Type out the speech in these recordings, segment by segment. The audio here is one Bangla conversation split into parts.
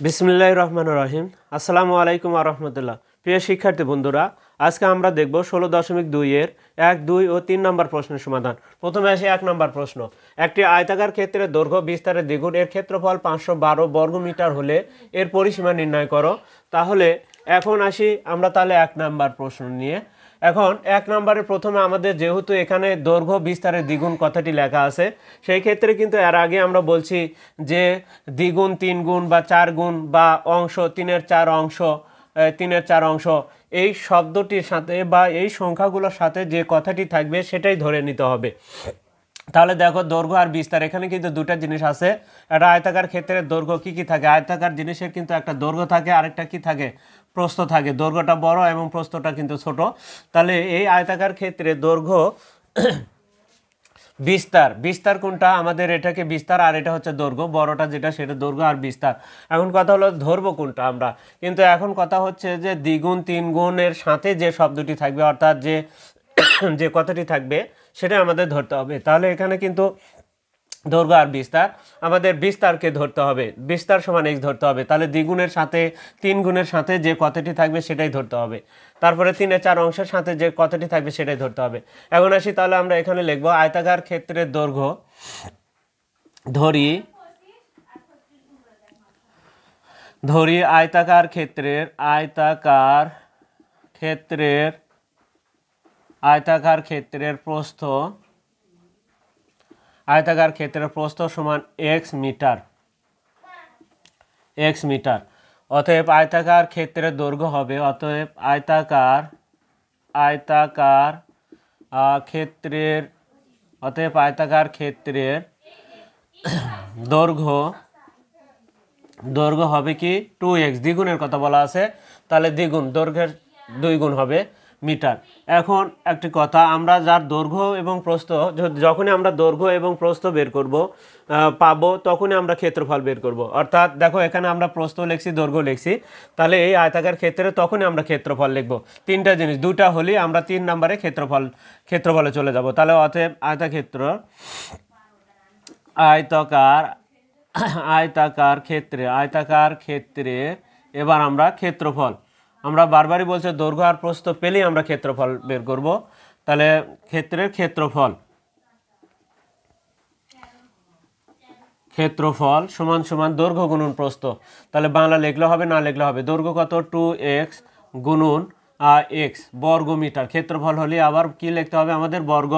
বিসমিল্লাহির রহমানির রহিম। আসসালামু আলাইকুম ওয়া রাহমাতুল্লাহ। প্রিয় শিক্ষার্থী বন্ধুরা, আজকে আমরা দেখব 16.2 এর 1, 2 ও 3 নম্বর প্রশ্নের সমাধান। প্রথমে আসি 1 নম্বর প্রশ্ন। একটি আয়তাকার ক্ষেত্রের দৈর্ঘ্য বিস্তারের দ্বিগুণ, এর ক্ষেত্রফল 512 বর্গমিটার হলে এর পরিসীমা নির্ণয় করো। তাহলে এখন আসি আমরা তাহলে 1 নম্বর প্রশ্ন নিয়ে। এখন 1 নম্বরে প্রথমে আমাদের যেহেতু এখানে দৈর্ঘ্য বিস্তারের দ্বিগুণ কথাটি লেখা আছে, সেই ক্ষেত্রে কিন্তু এর আগে আমরা বলছি যে দ্বিগুণ 3 গুণ বা 4 গুণ বা অংশ 3-এর 4 অংশ 3-এর 4 অংশ এই শব্দটির সাথে বা এই সংখ্যাগুলোর সাথে যে কথাটি থাকবে সেটাই ধরে নিতে হবে। তাহলে দেখো দৈর্ঘ্য আর বিস্তার, এখানে কিন্তু দুটো জিনিস আছে। একটা আয়তাকার ক্ষেত্রের দৈর্ঘ্য কি থাকে, আয়তাকার জিনিসের কিন্তু একটা দৈর্ঘ্য থাকে, আরেকটা কি থাকে, প্রস্থ থাকে। দৈর্ঘ্যটা বড় এবং প্রস্থটা কিন্তু ছোট। তাহলে এই আয়তাকার ক্ষেত্রে দৈর্ঘ্য বিস্তার কোনটা, আমাদের এটাকে বিস্তার আর এটা হচ্ছে দৈর্ঘ্য, বড়টা যেটা সেটা দৈর্ঘ্য আর বিস্তার। এখন কথা হলো ধরবো কোনটা আমরা, কিন্তু এখন কথা হচ্ছে যে দ্বিগুণ 3 গুণের সাথে যে শব্দটি থাকবে অর্থাৎ যে কথাটি থাকবে সেটা আমাদের ধরতে হবে। তাহলে এখানে কিন্তু দৈর্ঘ্য আর বিস্তার, আমাদের বিস্তারকে ধরতে হবে, বিস্তার সমান x ধরতে হবে। তাহলে দ্বিগুণের সাথে 3 গুণের সাথে যে কথাটি থাকবে সেটাই ধরতে হবে। তারপরে 3-এর 4 অংশের সাথে যে কথাটি থাকবে সেটাই ধরতে হবে। এখন আসি, তাহলে আমরা এখানে লিখব আয়তাকার ক্ষেত্রের দৈর্ঘ্য ধরি আয়তাকার ক্ষেত্রের প্রস্থ সমান x মিটার। অতএব আয়তাকার ক্ষেত্রের দৈর্ঘ্য হবে, অতএব আয়তাকার ক্ষেত্রের দৈর্ঘ্য হবে কি 2x, দ্বিগুণের কথা বলা আছে, তাহলে দ্বিগুণ, দৈর্ঘ্যের 2 গুণ হবে মিটার। এখন একটি কথা, আমরা যার দৈর্ঘ্য এবং প্রস্থ, যখনই আমরা দৈর্ঘ্য এবং প্রস্থ বের করব পাবো, তখনই আমরা ক্ষেত্রফল বের করব। অর্থাৎ দেখো এখানে আমরা প্রস্থ লিখছি, দৈর্ঘ্য লিখছি, তাহলে এই আয়তাকার ক্ষেত্রে তখনই আমরা ক্ষেত্রফল লিখব। তিনটা জিনিস, দুটা হলেই আমরা 3 নম্বরে ক্ষেত্রফলে চলে যাব। তাহলে অতএব আয়তাকার ক্ষেত্রে এবার আমরা ক্ষেত্রফল, আমরা বারবারই বলছে দৈর্ঘ্য আর প্রস্থ পেলেই আমরা ক্ষেত্রফল বের করব। তাহলে ক্ষেত্রের ক্ষেত্রফল সমান সমান দৈর্ঘ্য গুণন প্রস্থ। তাহলে বাংলা লিখলে হবে, না লিখলে হবে। দৈর্ঘ্য কত, 2x গুণন x বর্গ মিটার। ক্ষেত্রফল হলে আবার কি লিখতে হবে আমাদের, বর্গ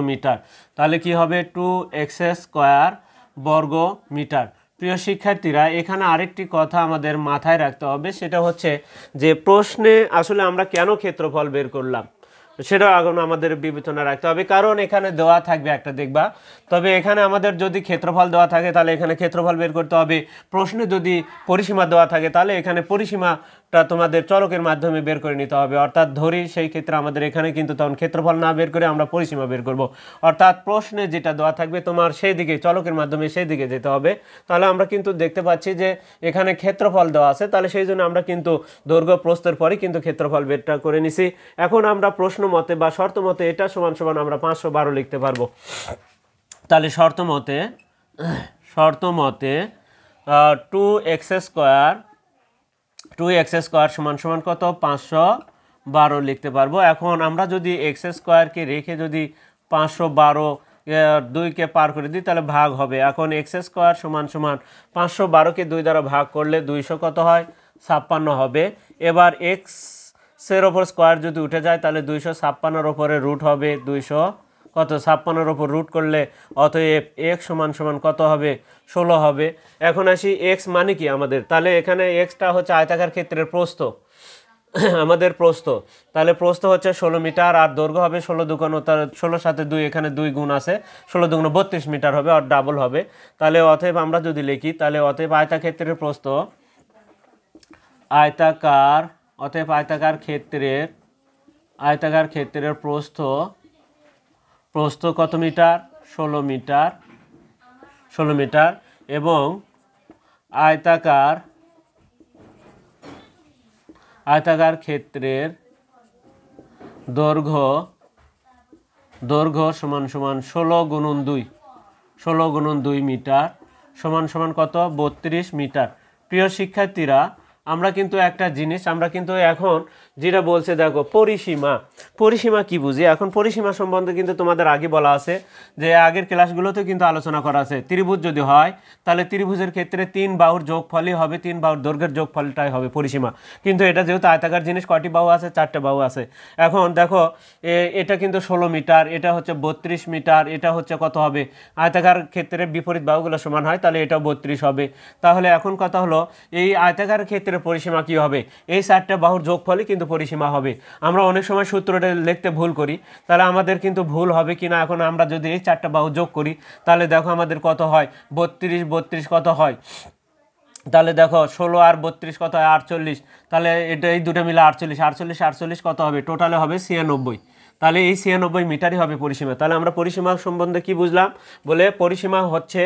মিটার। তাহলে কি হবে, 2x² বর্গ মিটার। প্রিয় শিক্ষার্থীরা, এখানে আরেকটি কথা আমাদের মাথায় রাখতে হবে, সেটা হচ্ছে যে প্রশ্নে আসলে আমরা কেন ক্ষেত্রফল বের করলাম সেটা এখন আমাদের বিবেচনা রাখতে হবে। কারণ এখানে দেওয়া থাকবে একটা, দেখবা, তবে এখানে আমাদের যদি ক্ষেত্রফল দেওয়া থাকে তাহলে এখানে ক্ষেত্রফল বের করতে হবে। প্রশ্নে যদি পরিসীমা দেওয়া থাকে তাহলে এখানে পরিসীমাটা তোমাদের চলকের মাধ্যমে বের করে নিতে হবে। অর্থাৎ ধরি সেই ক্ষেত্রে আমাদের এখানে কিন্তু তখন ক্ষেত্রফল না বের করে আমরা পরিসীমা বের করব। অর্থাৎ প্রশ্নে যেটা দেওয়া থাকবে তোমার সেই দিকে, চলকের মাধ্যমে সেই দিকে যেতে হবে। তাহলে আমরা কিন্তু দেখতে পাচ্ছি যে এখানে ক্ষেত্রফল দেওয়া আছে, তাহলে সেই জন্য আমরা কিন্তু দৈর্ঘ্য প্রস্থের পরে কিন্তু ক্ষেত্রফল বেরটা করে নিছি। এখন আমরা প্রশ্ন মতে বা শর্ত মতে এটা সমান সমান আমরা 512 লিখতে পারবো। তাহলে শর্ত মতে 2x² সমান সমান কত, 512 লিখতে পারবো। এখন আমরা যদি x² রেখে যদি 512 2কে পার করে দিই তাহলে ভাগ হবে। এখন x² সমান সমান 512কে 2 দ্বারা ভাগ করলে 200 কত হয়, 56 হবে। এবার x এর ওপর স্কোয়ার যদি উঠে যায় তাহলে 256-এর ওপরে রুট হবে 200 কত, 56-এর ওপর রুট করলে অতএব x সমান সমান কত হবে, 16 হবে। এখন আসি x মানে কি আমাদের, তাহলে এখানে xটা হচ্ছে আয়তাকার ক্ষেত্রের প্রস্থ, আমাদের প্রস্থ। তাহলে প্রস্থ হচ্ছে 16 মিটার আর দৈর্ঘ্য হবে 16 দুগুণ, তার 16 সাথে 2, এখানে 2 গুণ আছে, 16 দুগুণ 32 মিটার হবে আর ডাবল হবে। তাহলে অতএব আমরা যদি লিখি, তাহলে অতএব আয়তাক্ষেত্রের প্রস্থ আয়তাকার ক্ষেত্রের প্রস্থ কত মিটার, 16 মিটার এবং আয়তাকার ক্ষেত্রের দৈর্ঘ্য সমান সমান 16 গুণন 2 মিটার। সমান সমান কত 32 মিটার। প্রিয় শিক্ষার্থীরা, আমরা কিন্তু একটা জিনিস আমরা কিন্তু এখন যেটা বলছে দেখো পরিসীমা, পরিসীমা কি বুঝি এখন পরিসীমা সম্বন্ধে কিন্তু তোমাদের আগে বলা আছে যে আগের ক্লাসগুলোতেও কিন্তু আলোচনা করা আছে। ত্রিভুজ যদি হয় তাহলে ত্রিভুজের ক্ষেত্রে 3 বাহুর যোগফলই হবে, 3 বাহুর দৈর্ঘ্যের যোগফলটাই হবে পরিসীমা। কিন্তু এটা যেহেতু আয়তাকার জিনিস কয়টি বাহু আছে? 4টে বাহু আছে। এখন দেখো এটা কিন্তু 16 মিটার, এটা হচ্ছে 32 মিটার, এটা হচ্ছে কত হবে? আয়তাকার ক্ষেত্রে বিপরীত বাহুগুলো সমান হয় তাহলে এটাও 32 হবে। তাহলে এখন কথা হলো এই আয়তাকার ক্ষেত্রে পরিসীমা কি হবে? এই 4টে বাহুর যোগফলই কিন্তু পরিসীমা হবে। আমরা অনেক সময় সূত্রটা লিখতে ভুল করি, তাহলে আমাদের কিন্তু ভুল হবে কিনা এখন আমরা যদি এই 4টে বাহু যোগ করি তাহলে দেখো আমাদের কত হয়? 32 32 কত হয়? তাহলে দেখো 16 আর 32 কত হয়? 48। তাহলে এটা এই দুটো মিলে 48, 48 48 কত হবে? টোটালে হবে 96। তাহলে এই 96 মিটারই হবে পরিসীমা। তাহলে আমরা পরিসীমা সম্বন্ধে কি বুঝলাম? বলে পরিসীমা হচ্ছে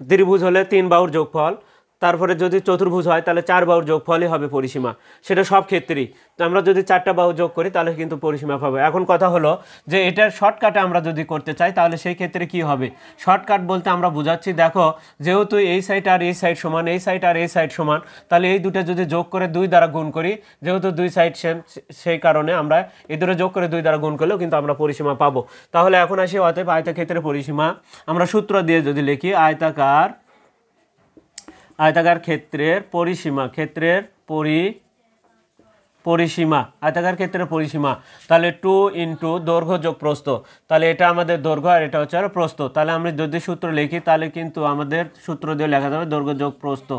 ত্রিভুজ হলে 3 বাহুর যোগফল, তারপরে যদি চতুর্ভুজ হয় তাহলে 4 বাহুর যোগফলই হবে পরিসীমা। সেটা সব ক্ষেত্রেই। তো আমরা যদি 4টা বাহু যোগ করি তাহলে কিন্তু পরিসীমা পাবো। এখন কথা হলো যে এটার শর্টকাটে আমরা যদি করতে চাই তাহলে সেই ক্ষেত্রে কি হবে? শর্টকাট বলতে আমরা বুঝাচ্ছি, দেখো যেহেতু এই সাইড আর এই সাইড সমান, এই সাইড আর এই সাইড সমান, তাহলে এই দুটো যদি যোগ করে 2 দ্বারা গুণ করি, যেহেতু 2 সাইড সেম সেই কারণে আমরা এই দুটো যোগ করে 2 দ্বারা গুণ করলেও কিন্তু আমরা পরিসীমা পাবো। তাহলে এখন আসি অতএব আয়তক্ষেত্রের পরিসীমা আমরা সূত্র দিয়ে যদি লিখি আয়তাকার ক্ষেত্রের পরিসীমা, পরিসীমা আয়তাকার ক্ষেত্রের পরিসীমা, তাহলে 2 ইন্টু দৈর্ঘ্য যোগ প্রস্থ। তাহলে এটা আমাদের দৈর্ঘ্য আর এটা হচ্ছে প্রস্থ। তাহলে আমরা যদি সূত্র লিখি তাহলে কিন্তু আমাদের সূত্র দিয়ে লেখা যাবে দৈর্ঘ্য যোগ প্রস্থ।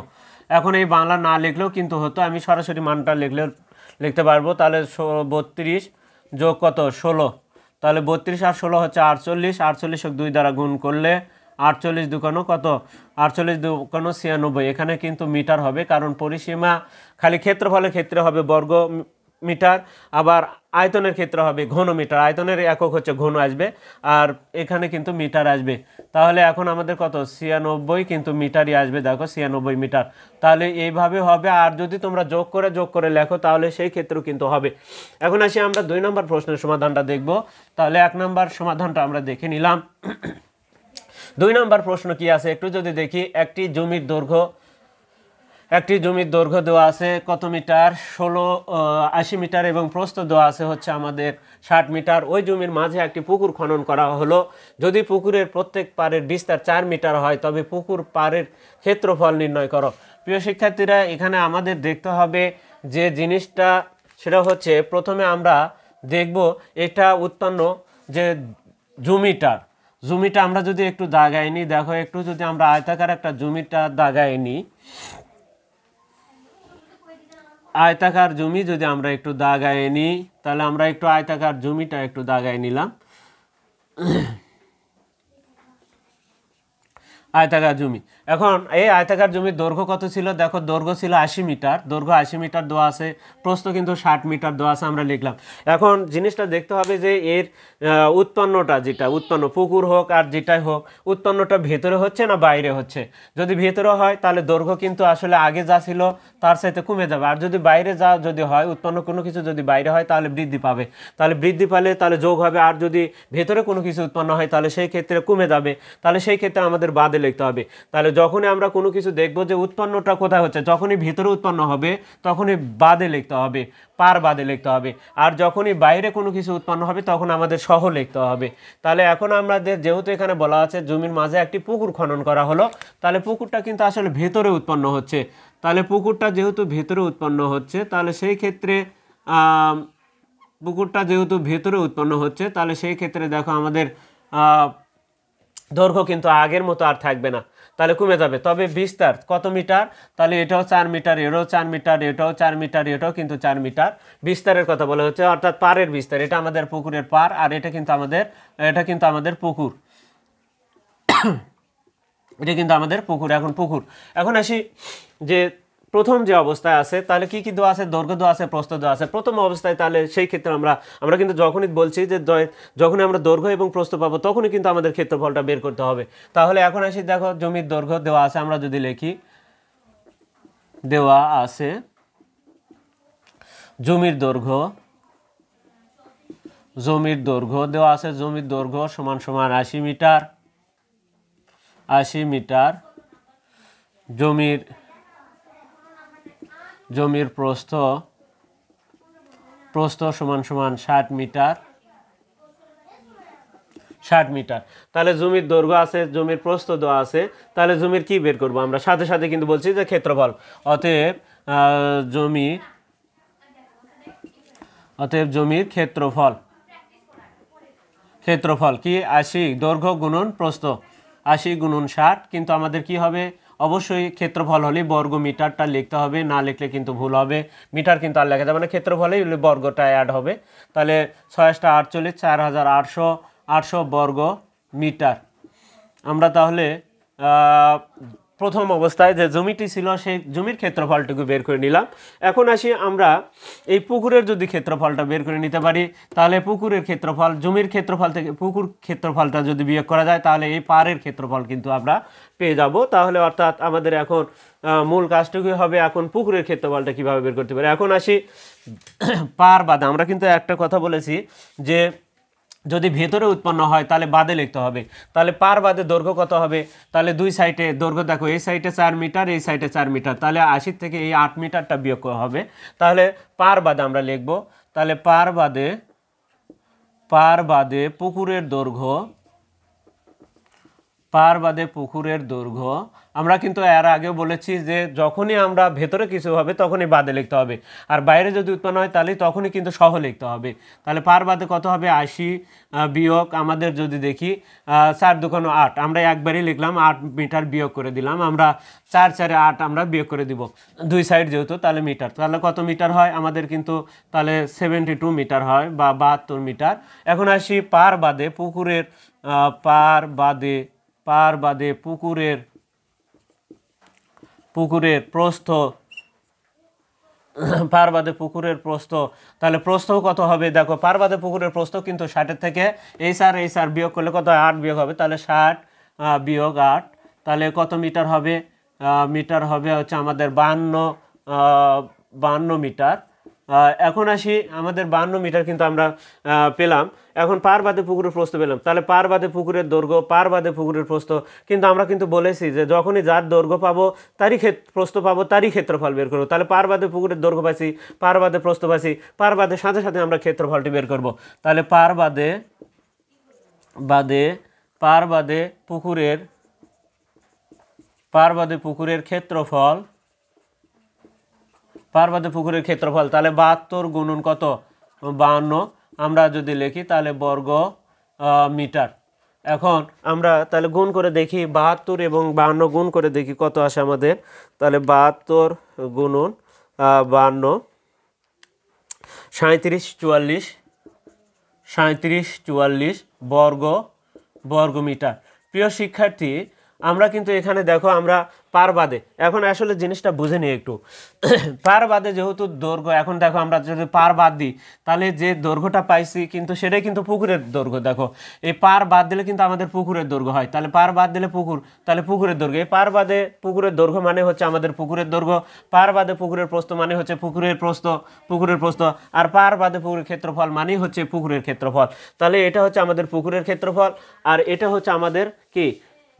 এখন এই বাংলা না লিখলেও কিন্তু হতো, আমি সরাসরি মানটা লিখতে পারবো। তাহলে 32 যোগ কত? 16। তাহলে 32 আর 16 হচ্ছে 48, 48 2 দ্বারা গুণ করলে 48 দুকানো কত? 48 দুকানো 96। এখানে কিন্তু মিটার হবে, কারণ পরিসীমা খালি ক্ষেত্রফলের ক্ষেত্রে হবে বর্গ মিটার, আবার আয়তনের ক্ষেত্রে হবে ঘন মিটার। আয়তনের একক হচ্ছে ঘন আসবে, আর এখানে কিন্তু মিটার আসবে। তাহলে এখন আমাদের কত? 96 কিন্তু মিটারই আসবে। দেখো 96 মিটার। তাহলে এইভাবে হবে। আর যদি তোমরা যোগ করে লেখো তাহলে সেই ক্ষেত্রেও কিন্তু হবে। এখন আসি আমরা 2 নম্বর প্রশ্নের সমাধানটা দেখব। তাহলে 1 নম্বর সমাধানটা আমরা দেখে নিলাম। 2 নম্বর প্রশ্ন কি আছে একটু যদি দেখি। একটি জমির দৈর্ঘ্য দেওয়া আছে কত মিটার? 80 মিটার এবং প্রস্থ দেওয়া আছে হচ্ছে আমাদের 60 মিটার। ওই জমির মাঝে একটি পুকুর খনন করা হলো। যদি পুকুরের প্রত্যেক পাড়ের বিস্তার 4 মিটার হয় তবে পুকুর পাড়ের ক্ষেত্রফল নির্ণয় করো। প্রিয় শিক্ষার্থীরা, এখানে আমাদের দেখতে হবে যে জিনিসটা, সেটা হচ্ছে প্রথমে আমরা দেখব এটা উৎপন্ন যে জমিটা আমরা যদি একটু দাগাই নিই, দেখো একটু যদি আমরা আয়তাকার একটা জমিটা দাগাই নিই, আয়তাকার জমি যদি আমরা একটু দাগাই নিই, তাহলে আমরা একটু আয়তাকার জমিটা একটু দাগাই নিলাম। আয়তাকার জমি। এখন এই আয়তাকার জমির দৈর্ঘ্য কত ছিল? দেখো দৈর্ঘ্য ছিল 80 মিটার, দৈর্ঘ্য 80 মিটার দেওয়া আছে, প্রস্থ কিন্তু 60 মিটার দেওয়া আছে, আমরা লিখলাম। এখন জিনিসটা দেখতে হবে যে এর উৎপন্নটা, যেটা উৎপন্ন পুকুর হোক আর যেটাই হোক, উৎপন্নটা ভেতরে হচ্ছে না বাইরে হচ্ছে। যদি ভেতরে হয় তাহলে দৈর্ঘ্য কিন্তু আসলে আগে যা ছিল তার সাথে কমে যাবে, আর যদি বাইরে যদি হয়, উৎপন্ন কোনো কিছু যদি বাইরে হয় তাহলে বৃদ্ধি পাবে। তাহলে বৃদ্ধি পালে তাহলে যোগ হবে, আর যদি ভেতরে কোনো কিছু উৎপন্ন হয় তাহলে সেই ক্ষেত্রে কমে যাবে। তাহলে সেই ক্ষেত্রে আমাদের বাদে লিখতে হবে। তাহলে যখনই আমরা কোনো কিছু দেখবো যে উৎপন্নটা কোথায় হচ্ছে, যখনই ভেতরে উৎপন্ন হবে তখনই বাদে লিখতে হবে, পার বাদে লিখতে হবে। আর যখনই বাইরে কোনো কিছু উৎপন্ন হবে তখন আমাদের সহ লিখতে হবে। তাহলে এখন আমাদের যেহেতু এখানে বলা আছে জমির মাঝে একটি পুকুর খনন করা হলো, তাহলে পুকুরটা কিন্তু আসলে ভেতরে উৎপন্ন হচ্ছে। তাহলে পুকুরটা যেহেতু ভেতরে উৎপন্ন হচ্ছে তাহলে সেই ক্ষেত্রে পুকুরটা যেহেতু ভেতরে উৎপন্ন হচ্ছে তাহলে সেই ক্ষেত্রে দেখো আমাদের দৈর্ঘ্য কিন্তু আগের মতো আর থাকবে না, তাহলে কমে যাবে। তবে বিস্তার কত মিটার? তাহলে এটাও 4 মিটার, এটাও 4 মিটার, এটাও 4 মিটার, এটাও কিন্তু 4 মিটার। বিস্তারের কথা বলা হচ্ছে, অর্থাৎ পাড়ের বিস্তার। এটা আমাদের পুকুরের পাড়, আর এটা কিন্তু আমাদের পুকুর। এটা কিন্তু আমাদের পুকুর। এখন আসি যে প্রথম যে অবস্থায় আছে তাহলে কি দেওয়া আছে? দৈর্ঘ্য দেওয়া আছে, প্রস্থ দেওয়া আছে প্রথম অবস্থায়। তাহলে সেই ক্ষেত্রে আমরা কিন্তু যখনই বলছি যে যখনই আমরা দৈর্ঘ্য এবং প্রস্থ পাবো তখনই কিন্তু আমাদের ক্ষেত্রফলটা বের করতে হবে। তাহলে এখন আসি, দেখো জমির দৈর্ঘ্য দেওয়া আছে, আমরা যদি লিখি দেওয়া আছে জমির দৈর্ঘ্য দেওয়া আছে, জমির দৈর্ঘ্য সমান সমান 80 মিটার। জমির জমির প্রস্থ সমান সমান 60 মিটার, 60 মিটার। তাহলে জমির দৈর্ঘ্য আছে, জমির প্রস্থ দেওয়া আছে, তাহলে জমির কি বের করব আমরা? সাথে সাথে কিন্তু বলছি যে ক্ষেত্রফল। অতএব জমির ক্ষেত্রফল কি 80 দৈর্ঘ্য গুণন প্রস্থ, 80 গুণন 60। কিন্তু আমাদের কি হবে? অবশ্যই ক্ষেত্রফল হলে বর্গ মিটারটা লিখতে হবে, না লিখলে কিন্তু ভুল হবে। মিটার কিন্তু আর লেখা যাবে না, ক্ষেত্রফলেই বর্গটা অ্যাড হবে। তাহলে 6 × 8 = 4800 বর্গ মিটার। আমরা তাহলে প্রথম অবস্থায় যে জমিটি ছিল সেই জমির ক্ষেত্রফলটুকু বের করে নিলাম। এখন আসি আমরা এই পুকুরের যদি ক্ষেত্রফলটা বের করে নিতে পারি, তাহলে পুকুরের ক্ষেত্রফল জমির ক্ষেত্রফল থেকে পুকুর ক্ষেত্রফলটা যদি বিয়োগ করা যায়, তাহলে এই পাড়ের ক্ষেত্রফল কিন্তু আমরা পেয়ে যাব। তাহলে অর্থাৎ আমাদের এখন মূল কাজটুকু হবে এখন পুকুরের ক্ষেত্রফলটা কীভাবে বের করতে পারি। এখন আসি পার বাদে। আমরা কিন্তু একটা কথা বলেছি যে যদি ভেতরে উৎপন্ন হয় তাহলে বাদে লিখতে হবে। তাহলে পার বাদে দৈর্ঘ্য কত হবে? তাহলে দুই সাইডে দৈর্ঘ্য দেখো, এই সাইডে 4 মিটার, এই সাইডে 4 মিটার, তাহলে 80 থেকে এই 8 মিটারটা বিয়োগ হবে। তাহলে পার বাদে আমরা লিখব, তাহলে পার বাদে পুকুরের দৈর্ঘ্য আমরা কিন্তু এর আগেও বলেছি যে যখনই আমরা ভেতরে কিছু হবে তখনই বাদে লিখতে হবে, আর বাইরে যদি উৎপন্ন হয় তাহলে তখনই কিন্তু সহ লিখতে হবে। তাহলে পার বাদে কত হবে? 80 বিয়োগ আমাদের যদি দেখি 4 × 8, আমরা একবারই লিখলাম 8 মিটার বিয়োগ করে দিলাম। আমরা 4 × 4 = 8 আমরা বিয়োগ করে দিব, দুই সাইড যেহেতু, তাহলে মিটার। তাহলে কত মিটার হয় আমাদের? কিন্তু তাহলে 72 মিটার হয় বা 72 মিটার। এখন আসি পার বাদে পুকুরের পুকুরের প্রস্থ। পার বাদে পুকুরের প্রস্থ, তাহলে প্রস্থ কত হবে? দেখো পার বাদে পুকুরের প্রস্থ কিন্তু 60 থেকে এই 4 বিয়োগ করলে কত? 8 বিয়োগ হবে। তাহলে 60 বিয়োগ 8, তাহলে কত মিটার হবে? মিটার হবে হচ্ছে আমাদের 52 মিটার। এখন আসি আমাদের 52 মিটার কিন্তু আমরা পেলাম। এখন পার বাদে পুকুরের প্রস্থ পেলাম, তাহলে পার বাদে পুকুরের দৈর্ঘ্য, পার বাদে পুকুরের প্রস্থ। কিন্তু আমরা কিন্তু বলেছি যে যখনই যার দৈর্ঘ্য পাবো তারই প্রস্থ পাবো, তারই ক্ষেত্রফল বের করবো। তাহলে পার বাদে পুকুরের দৈর্ঘ্য পাইছি, পার বাদে প্রস্থ পাইছি, পার বাদে সাথে সাথে আমরা ক্ষেত্রফলটি বের করব। তাহলে পার বাদে পুকুরের ক্ষেত্রফল, তাহলে 72 গুণন কত? 52 আমরা যদি লিখি তাহলে বর্গ মিটার। এখন আমরা তাহলে গুণ করে দেখি, 72 এবং 52 গুণ করে দেখি কত আসে আমাদের। তাহলে 72 গুণন 52 3744 বর্গ মিটার। প্রিয় শিক্ষার্থী, আমরা কিন্তু এখানে দেখো আমরা পার বাদে, এখন আসলে জিনিসটা বুঝে নিই একটু। পার বাদে যেহেতু দৈর্ঘ্য, এখন দেখো আমরা যদি পার বাদ দিই তাহলে যে দৈর্ঘ্যটা পাইছি কিন্তু সেটাই কিন্তু পুকুরের দৈর্ঘ্য। দেখো এই পার বাদ দিলে কিন্তু আমাদের পুকুরের দৈর্ঘ্য হয়, তাহলে পার বাদ দিলে পুকুর, তাহলে পুকুরের দৈর্ঘ্য। এই পার বাদে পুকুরের দৈর্ঘ্য মানে হচ্ছে আমাদের পুকুরের দৈর্ঘ্য, পার বাদে পুকুরের প্রস্থ মানে হচ্ছে পুকুরের প্রস্থ, আর পার বাদে পুকুরের ক্ষেত্রফল মানেই হচ্ছে পুকুরের ক্ষেত্রফল। তাহলে এটা হচ্ছে আমাদের পুকুরের ক্ষেত্রফল, আর এটা হচ্ছে আমাদের কি?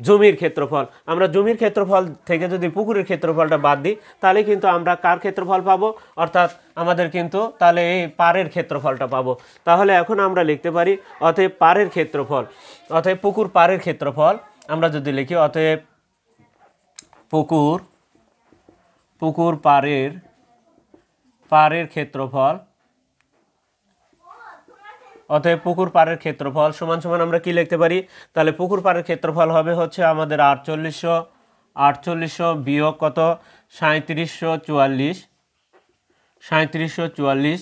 জমির ক্ষেত্রফল। আমরা জমির ক্ষেত্রফল থেকে যদি পুকুরের ক্ষেত্রফলটা বাদ দিই তাহলে কিন্তু আমরা কার ক্ষেত্রফল পাবো? অর্থাৎ আমাদের কিন্তু তাহলে এই পাড়ের ক্ষেত্রফলটা পাবো। তাহলে এখন আমরা লিখতে পারি অতএব পাড়ের ক্ষেত্রফল, অতএব পুকুর পাড়ের ক্ষেত্রফল আমরা যদি লিখি, অতএব পুকুর পাড়ের ক্ষেত্রফল, অতএব পুকুর পাড়ের ক্ষেত্রফল সমান সমান আমরা কি লিখতে পারি? তাহলে পুকুর পাড়ের ক্ষেত্রফল হবে হচ্ছে আমাদের 4800 বিয়োগ কত? 3744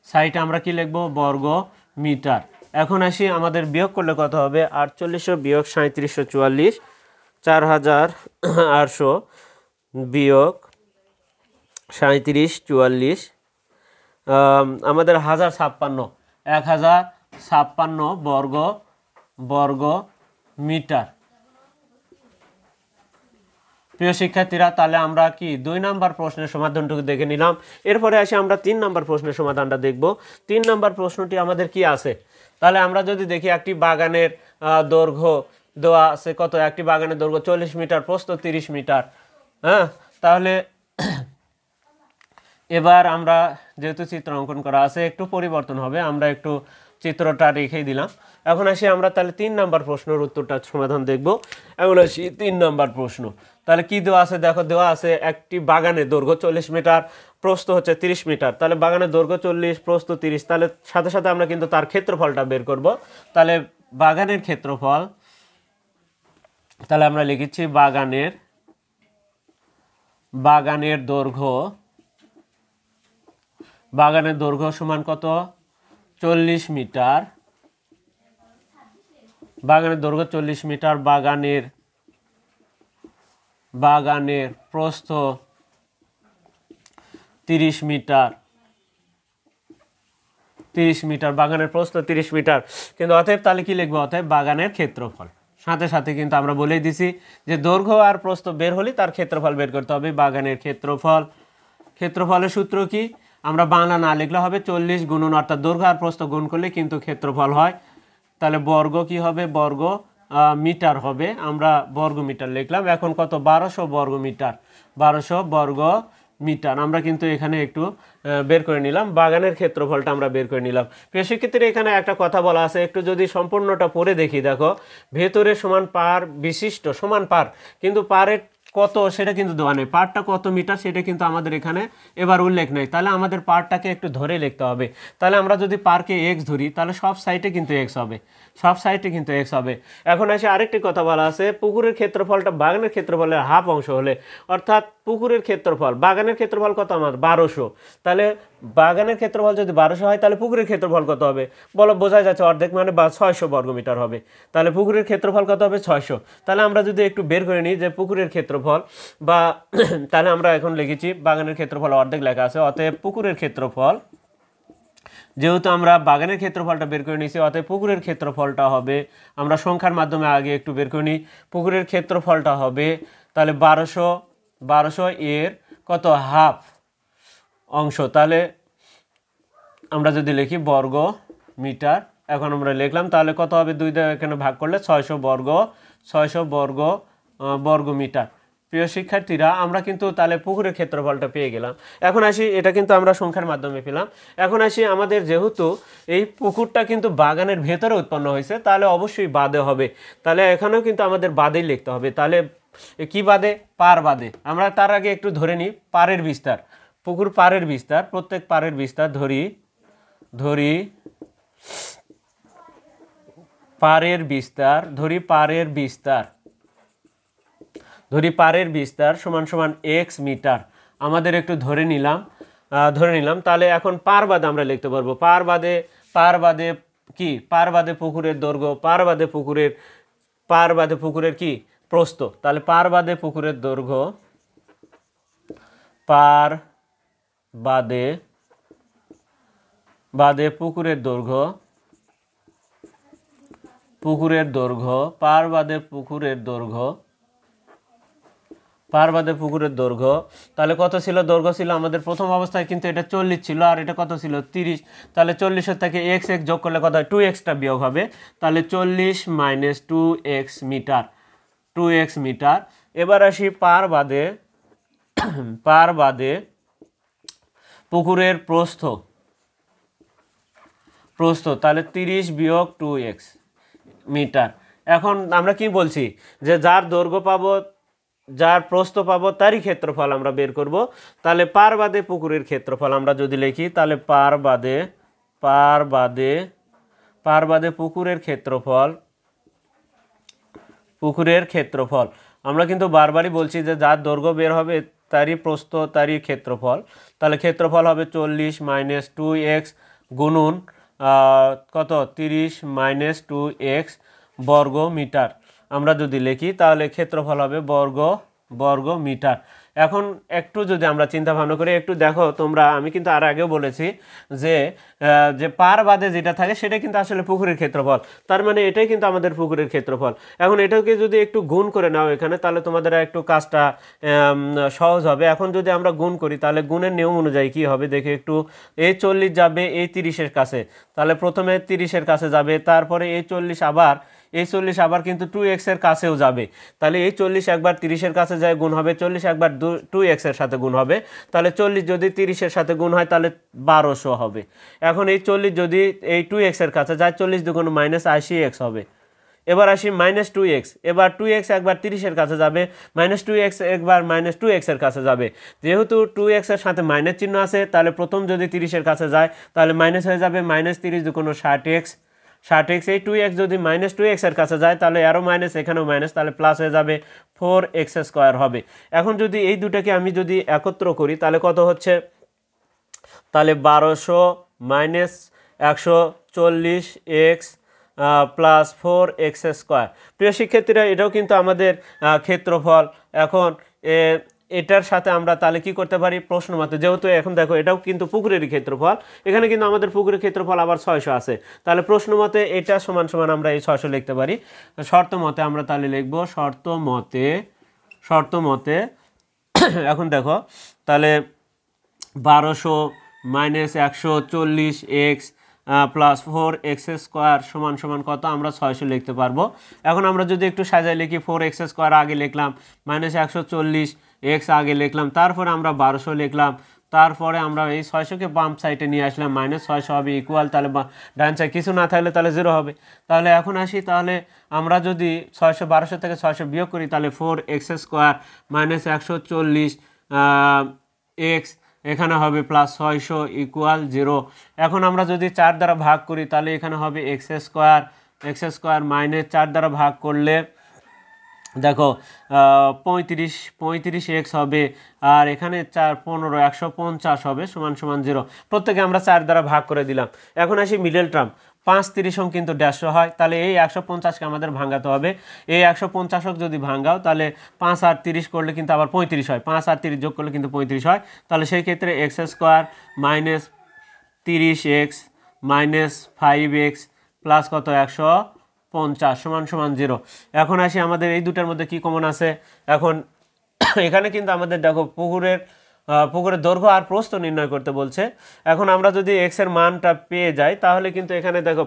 সাইটে আমরা কি লিখবো? বর্গ মিটার। এখন আসি আমাদের বিয়োগ করলে কত হবে? 4800 বিয়োগ 3744, 4800 বিয়োগ 3744 আমাদের 1056 বর্গ মিটার। প্রিয় শিক্ষার্থীরা, তাহলে আমরা কি 2 নম্বর প্রশ্নের সমাধানটুকু দেখে নিলাম। এরপরে আসি আমরা 3 নম্বর প্রশ্নের সমাধানটা দেখব। 3 নম্বর প্রশ্নটি আমাদের কি আছে? তাহলে আমরা যদি দেখি একটি বাগানের দৈর্ঘ্য দেওয়া আছে কত? একটি বাগানের দৈর্ঘ্য 40 মিটার, প্রস্থ 30 মিটার। হ্যাঁ, তাহলে এবার আমরা যেহেতু চিত্র অঙ্কন করা আছে একটু পরিবর্তন হবে, আমরা একটু চিত্রটা রেখেই দিলাম। এখন আসি আমরা তাহলে 3 নাম্বার প্রশ্নের উত্তরটা সমাধান দেখব। এখন আসি 3 নাম্বার প্রশ্ন। তাহলে কি দেওয়া আছে দেখো, দেওয়া আছে একটি বাগানের দৈর্ঘ্য 40 মিটার, প্রস্থ হচ্ছে 30 মিটার। তাহলে বাগানের দৈর্ঘ্য 40, প্রস্থ 30, তাহলে সাথে সাথে আমরা কিন্তু তার ক্ষেত্রফলটা বের করব। তাহলে বাগানের ক্ষেত্রফল, তাহলে আমরা লিখেছি বাগানের দৈর্ঘ্য সমান কত, 40 মিটার। বাগানের দৈর্ঘ্য 40 মিটার, বাগানের প্রস্থ 30 মিটার, বাগানের প্রস্থ 30 মিটার। কিন্তু অতএব তাহলে কি লিখবো, অতএব বাগানের ক্ষেত্রফল। সাথে সাথে কিন্তু আমরা বলেই দিছি যে দৈর্ঘ্য আর প্রস্থ বের হলে তার ক্ষেত্রফল বের করতে হবে। বাগানের ক্ষেত্রফলের সূত্র কি, আমরা বাংলা না লিখলে হবে 40 গুণন, অর্থাৎ দৈর্ঘ্য আর প্রস্থ গুণ করলে কিন্তু ক্ষেত্রফল হয়। তাহলে বর্গ কি হবে, বর্গ মিটার হবে, আমরা বর্গ মিটার লিখলাম। এখন কত, 1200 বর্গ মিটার, 1200 বর্গ মিটার আমরা কিন্তু এখানে একটু বের করে নিলাম। বাগানের ক্ষেত্রফলটা আমরা বের করে নিলাম। প্রিয় শিক্ষার্থীরা, এখানে একটা কথা বলা আছে, একটু যদি সম্পূর্ণটা পড়ে দেখি, দেখো ভেতরে সমান পার বিশিষ্ট, সমান পার, কিন্তু পারের কত সেটা কিন্তু দেওয়া নেই, পারটা কত মিটার সেটা কিন্তু আমাদের এখানে এবার উল্লেখ নেই। তাহলে আমাদের পারটাকে একটু ধরে লিখতে হবে। তাহলে আমরা যদি পারকে এক্স ধরি, তাহলে সব সাইডে কিন্তু এক্স হবে, এখন এসে আরেকটি কথা বলা আছে, পুকুরের ক্ষেত্রফলটা বাগানের ক্ষেত্রফলের হাফ অংশ হলে, অর্থাৎ পুকুরের ক্ষেত্রফল, বাগানের ক্ষেত্রফল কত আমার 1200, তাহলে বাগানের ক্ষেত্রফল যদি 1200 হয় তাহলে পুকুরের ক্ষেত্রফল কত হবে, বলো বোঝা যাচ্ছে, অর্ধেক মানে 600 বর্গমিটার হবে। তাহলে পুকুরের ক্ষেত্রফল কত হবে, 600। তাহলে আমরা যদি একটু বের করে নিই যে পুকুরের ক্ষেত্রফল বা তাহলে আমরা এখন লিখেছি বাগানের ক্ষেত্রফল অর্ধেক লেখা আছে, অতএব পুকুরের ক্ষেত্রফল, যেহেতু আমরা বাগানের ক্ষেত্রফলটা বের করে নিয়েছি, অতএব পুকুরের ক্ষেত্রফলটা হবে, আমরা সংখ্যার মাধ্যমে আগে একটু বের করে নিই, পুকুরের ক্ষেত্রফলটা হবে তাহলে 1200 এর কত, হাফ অংশ। তাহলে আমরা যদি লিখি বর্গ মিটার, এখন আমরা লিখলাম, তাহলে কত হবে, 2 দিয়ে এখানে ভাগ করলে 600 বর্গ মিটার। প্রিয় শিক্ষার্থীরা, আমরা কিন্তু তাহলে পুকুরের ক্ষেত্রফলটা পেয়ে গেলাম। এখন আসি, এটা কিন্তু আমরা সংখ্যার মাধ্যমে পেলাম। এখন আসি আমাদের, যেহেতু এই পুকুরটা কিন্তু বাগানের ভেতরে উৎপন্ন হয়েছে, তাহলে অবশ্যই বাদে হবে। তাহলে এখানেও কিন্তু আমাদের বাদেই লিখতে হবে। তাহলে কি বাদে, পার বাদে। আমরা তার আগে একটু ধরে নিই পারের বিস্তার, পুকুর পারের বিস্তার, প্রত্যেক পারের বিস্তার ধরি পারের বিস্তার সমান সমান এক্স মিটার। আমাদের একটু ধরে নিলাম। তাহলে এখন পার বাদে আমরা লিখতে পারবো, পার বাদে কি, পার বাদে পুকুরের দৈর্ঘ্য, পার বাদে পুকুরের কি, প্রস্থ। তাহলে পার বাদে পুকুরের দৈর্ঘ্য, পার বাদে পুকুরের দৈর্ঘ্য, পার বাদে পুকুরের দৈর্ঘ্য, তাহলে কত ছিল, দৈর্ঘ্য ছিল আমাদের প্রথম অবস্থায় কিন্তু এটা 40 ছিল, আর এটা কত ছিল, 30। তাহলে 40-এর থেকে x যোগ করলে কত হয়, 2xটা বিয়োগ হবে। তাহলে 40 মাইনাস 2x মিটার। এবার আসি পার বাদে পুকুরের প্রস্থ, তাহলে 30 বিয়োগ 2x মিটার। এখন আমরা কি বলছি, যে যার দৈর্ঘ্য পাবো, যার প্রস্থ পাবো, তারই ক্ষেত্রফল আমরা বের করব। তাহলে পার বাদে পুকুরের ক্ষেত্রফল আমরা যদি লিখি, তাহলে পার বাদে পুকুরের ক্ষেত্রফল, আমরা কিন্তু বারবারই বলছি যে যার দৈর্ঘ্য বের হবে তারই প্রস্থ, তারই ক্ষেত্রফল। তাহলে ক্ষেত্রফল হবে 40 মাইনাস 2x গুণন কত, 30 মাইনাস 2x বর্গ মিটার। আমরা যদি লিখি তাহলে ক্ষেত্রফল হবে বর্গ মিটার। এখন একটু যদি আমরা চিন্তা ভাবনা করি, একটু দেখো তোমরা, আমি কিন্তু আর আগেও বলেছি যে পার বাদে যেটা থাকে সেটা কিন্তু আসলে পুকুরের ক্ষেত্রফল, তার মানে এটাই কিন্তু আমাদের পুকুরের ক্ষেত্রফল। এখন এটাকে যদি একটু গুণ করে নাও এখানে, তাহলে তোমাদের একটু কাজটা সহজ হবে। এখন যদি আমরা গুণ করি, তাহলে গুণের নিয়ম অনুযায়ী কি হবে দেখে একটু, এই 40 যাবে এই 30-এর কাছে, তাহলে প্রথমে 30-এর কাছে যাবে, তারপরে এই 40 আবার এই 40 আবার কিন্তু 2x এর কাছেও যাবে, তাহলে এই 40 একবার 30-এর কাছে যায় গুণ হবে, 40 একবার 2x এর সাথে গুণ হবে, তাহলে 40 যদি 30-এর সাথে গুণ হয় তাহলে 1200 হবে। এখন এই 40 যদি এই 2x এর কাছে যায়, 40 দুগুণ -80x হবে। এবার আসি -2x, এবার 2x একবার 30-এর কাছে যাবে, -2x একবার -2x এর কাছে যাবে, যেহেতু 2x এর সাথে মাইনাস চিহ্ন আছে তাহলে প্রথম যদি 30-এর কাছে যায় তাহলে মাইনাস হয়ে যাবে, -30 দুগুণ 60x, এই 2x যদি -2x এর কাছে যায় তাহলে আরও মাইনাস, এখানেও মাইনাস, তাহলে প্লাস হয়ে যাবে, 4x² হবে। এখন যদি এই দুটাকে আমি যদি একত্র করি তাহলে কত হচ্ছে, তাহলে 1200 - 140x প্লাস 4x²। প্রিয় শিক্ষার্থীরা, এটাও কিন্তু আমাদের ক্ষেত্রফল। এখন এটার সাথে আমরা তাহলে কি করতে পারি, প্রশ্ন মতে যেহেতু এখন দেখো এটাও কিন্তু পুকুরেরই ক্ষেত্রফল, এখানে কিন্তু আমাদের পুকুরের ক্ষেত্রফল আবার 600 আছে, তাহলে প্রশ্ন মতে এটা সমান সমান আমরা এই 600 লিখতে পারি। শর্ত মতে আমরা তাহলে লিখব শর্ত মতে এখন দেখো তাহলে 1200 - 140x প্লাস 4x² সমান সমান কত, আমরা 600 লিখতে পারবো। এখন আমরা যদি একটু সাজায় লিখি, 4x² আগে লিখলাম, -140x আগে লিখলাম, তারপরে আমরা 1200 লিখলাম, তারপরে আমরা এই 600কে বাম সাইডে নিয়ে আসলাম, -600 হবে ইকুয়াল, তাহলে ডান সাইড কিছু না থাকলে তাহলে 0 হবে। তাহলে এখন আসি, তাহলে আমরা যদি 1200 থেকে 600 বিয়োগ করি তাহলে 4x² -140x এখানে হবে প্লাস 600 ইকুয়াল 0। এখন আমরা যদি 4 দ্বারা ভাগ করি তাহলে এখানে হবে x² -4 দ্বারা ভাগ করলে দেখো 35x হবে, আর এখানে 4 15 150 হবে সমান সমান 0। প্রত্যেকে আমরা 4 দ্বারা ভাগ করে দিলাম। এখন আসি মিডল টার্ম, 5 30 কিন্তু 150 হয়, তাহলে এই 150কে আমাদের ভাঙাতে হবে। এই 150 যদি ভাঙাও তাহলে 5 আর 30 করলে কিন্তু আবার 35 হয়, 5 আর 30 যোগ করলে কিন্তু 35 হয়, তাহলে সেই ক্ষেত্রে x² -30x -5x প্লাস কত 150 সমান সমান 0। এখন আসি আমাদের এই দুটার মধ্যে কি কমন আছে। এখন এখানে কিন্তু আমাদের দেখো পুকুরের দৈর্ঘ্য আর প্রস্থ নির্ণয় করতে বলছে। এখন আমরা যদি x এর মানটা পেয়ে যাই তাহলে কিন্তু এখানে দেখো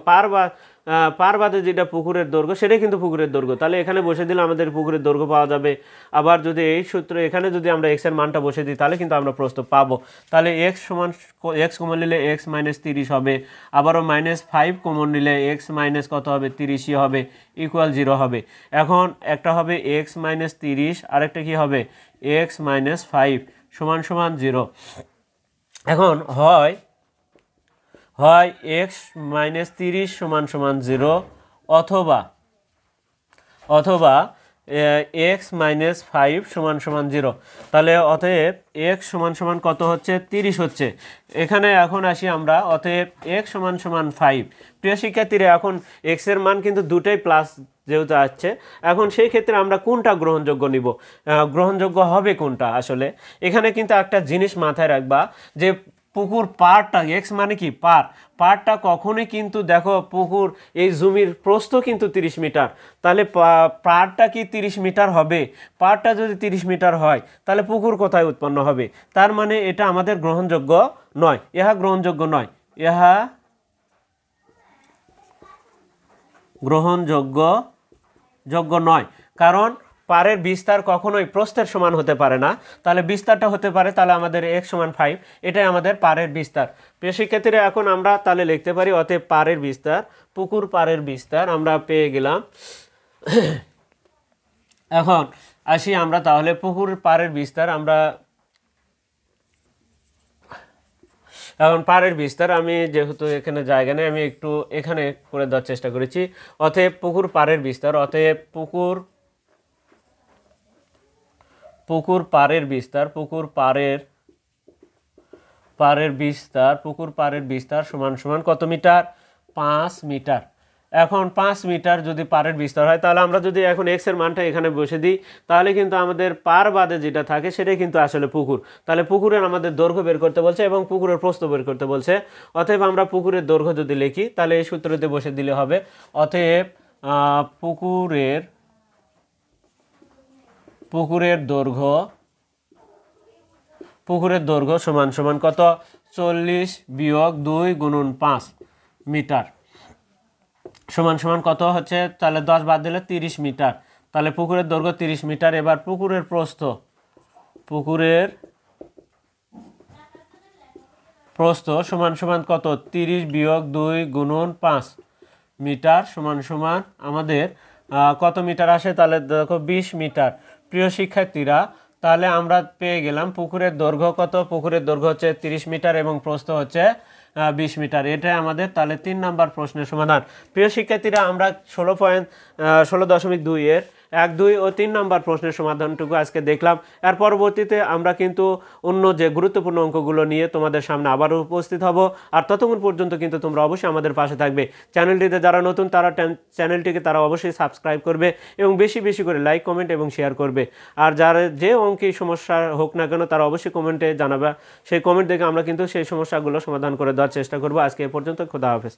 পার বাদে যেটা পুকুরের দৈর্ঘ্য সেটাই কিন্তু পুকুরের দৈর্ঘ্য, তাহলে এখানে বসে দিলে আমাদের পুকুরের দৈর্ঘ্য পাওয়া যাবে। আবার যদি এই সূত্র এখানে যদি আমরা x এর মানটা বসে দিই তাহলে কিন্তু আমরা প্রস্থ পাবো। তাহলে x কমন নিলে x -30 হবে, আবারও -5 কমন নিলে x মাইনাস কত হবে 30ই হবে ইকুয়াল 0 হবে। এখন একটা হবে x -30, আরেকটা কি হবে x -5 সমান সমান 0। এখন হয় x -30 সমান সমান 0 অথবা x -5 সমান সমান 0। তাহলে অতএব x সমান সমান কত হচ্ছে 30 হচ্ছে এখানে। এখন আসি আমরা, অতএব x সমান সমান 5। প্রিয় শিক্ষার্থীরা, এখন x এর মান কিন্তু দুটোই প্লাস যেহেতু আসছে, এখন সেই ক্ষেত্রে আমরা কোনটা গ্রহণযোগ্য নিব, গ্রহণযোগ্য হবে কোনটা। আসলে এখানে কিন্তু একটা জিনিস মাথায় রাখবা যে পুকুর পাড়টা, এক্স মানে কি পাড়টা কখনোই কিন্তু দেখো পুকুর এই জমির প্রস্থ কিন্তু 30 মিটার, তাহলে পাড়টা কি 30 মিটার হবে। পাড়টা যদি 30 মিটার হয় তাহলে পুকুর কোথায় উৎপন্ন হবে, তার মানে এটা আমাদের গ্রহণযোগ্য নয়, ইহা গ্রহণযোগ্য নয়, ইহা গ্রহণযোগ্য নয়। কারণ পাড়ের বিস্তার কখনোই প্রস্থের সমান হতে পারে না, তাহলে বিস্তারটা হতে পারে, তাহলে আমাদের x সমান 5, এটাই আমাদের পাড়ের বিস্তার। প্রিয় শিক্ষার্থীরা, এখন আমরা তাহলে লিখতে পারি অতএব পাড়ের বিস্তার, পুকুর পাড়ের বিস্তার আমরা পেয়ে গেলাম। এখন আসি আমরা তাহলে পুকুর পাড়ের বিস্তার, আমরা এখন পাড়ের বিস্তার আমি যেহেতু এখানে জায়গা নেই আমি একটু এখানে করে দেওয়ার চেষ্টা করেছি। অতএব পুকুর পাড়ের বিস্তার, অতএব পুকুর পাড়ের বিস্তার, পুকুর পাড়ের বিস্তার সমান সমান কত মিটার, 5 মিটার। এখন 5 মিটার যদি পাড়ের বিস্তার হয় তাহলে আমরা যদি এখন x এর মানটা এখানে বসে দিই তাহলে কিন্তু আমাদের পার বাদে যেটা থাকে সেটাই কিন্তু আসলে পুকুর। তাহলে পুকুরের আমাদের দৈর্ঘ্য বের করতে বলছে এবং পুকুরের প্রস্থ বের করতে বলছে। অতএব আমরা পুকুরের দৈর্ঘ্য যদি লিখি তাহলে এই সূত্রতে বসে দিলে হবে। অতএব পুকুরের দৈর্ঘ্য সমান সমান কত, 40 - 2 × 5 মিটার। সমান সমান কত হচ্ছে, তাহলে 10 বাদ দিলে 30 মিটার। তাহলে পুকুরের দৈর্ঘ্য 30 মিটার। এবার পুকুরের প্রস্থ সমান সমান কত, 30 বিয়োগ 2 গুণন 5 মিটার সমান সমান আমাদের কত মিটার আসে, তাহলে দেখো 20 মিটার। প্রিয় শিক্ষার্থীরা, তাহলে আমরা পেয়ে গেলাম পুকুরের দৈর্ঘ্য কত, পুকুরের দৈর্ঘ্য হচ্ছে 30 মিটার এবং প্রস্থ হচ্ছে 20 মিটার। এটাই আমাদের তাহলে 3 নম্বর প্রশ্নের সমাধান। প্রিয় শিক্ষার্থীরা, আমরা 16.2 এর 1, 2 ও 3 নম্বর প্রশ্নের সমাধানটুকু আজকে দেখলাম। এর পরবর্তীতে আমরা কিন্তু অন্য যে গুরুত্বপূর্ণ অঙ্কগুলো নিয়ে তোমাদের সামনে আবারও উপস্থিত হব। আর ততক্ষণ পর্যন্ত কিন্তু তোমরা অবশ্যই আমাদের পাশে থাকবে। চ্যানেলটিতে যারা নতুন তারা চ্যানেলটিকে তারা অবশ্যই সাবস্ক্রাইব করবে এবং বেশি বেশি করে লাইক, কমেন্ট এবং শেয়ার করবে। আর যারা যে অঙ্কে সমস্যা হোক না কেন তারা অবশ্যই কমেন্টে জানাবে। সেই কমেন্ট দেখে আমরা কিন্তু সেই সমস্যাগুলো সমাধান করে দেওয়ার চেষ্টা করব। আজকে এ পর্যন্ত, খোদা হাফেজ।